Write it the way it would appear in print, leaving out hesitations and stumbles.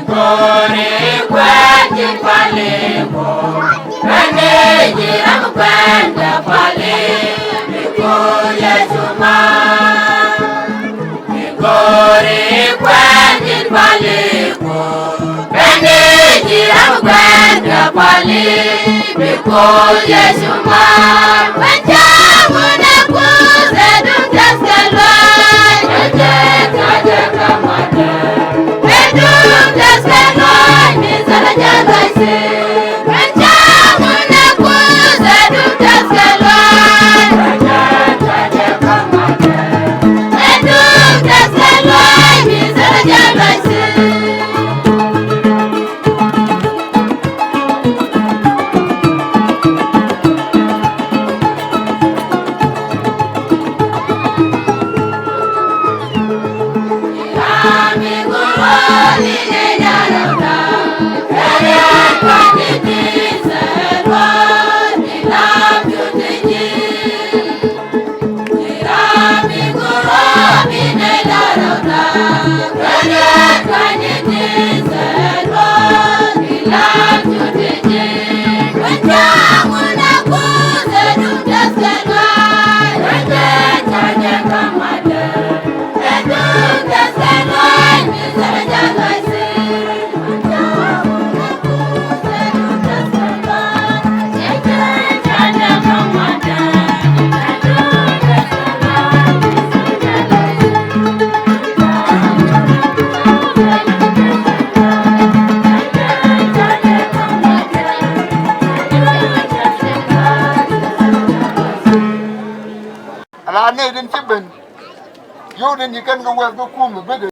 Kore kwaji palemo, kane jiram kwenda pale, mikoya chuma. Kore kwaji palemo, kane jiram kwenda pale, mikoya chuma. Wajabu na kuze dungaskalwa, kaje kamada. Ala ne den tiben yo den yikan ga wa ko kuma bede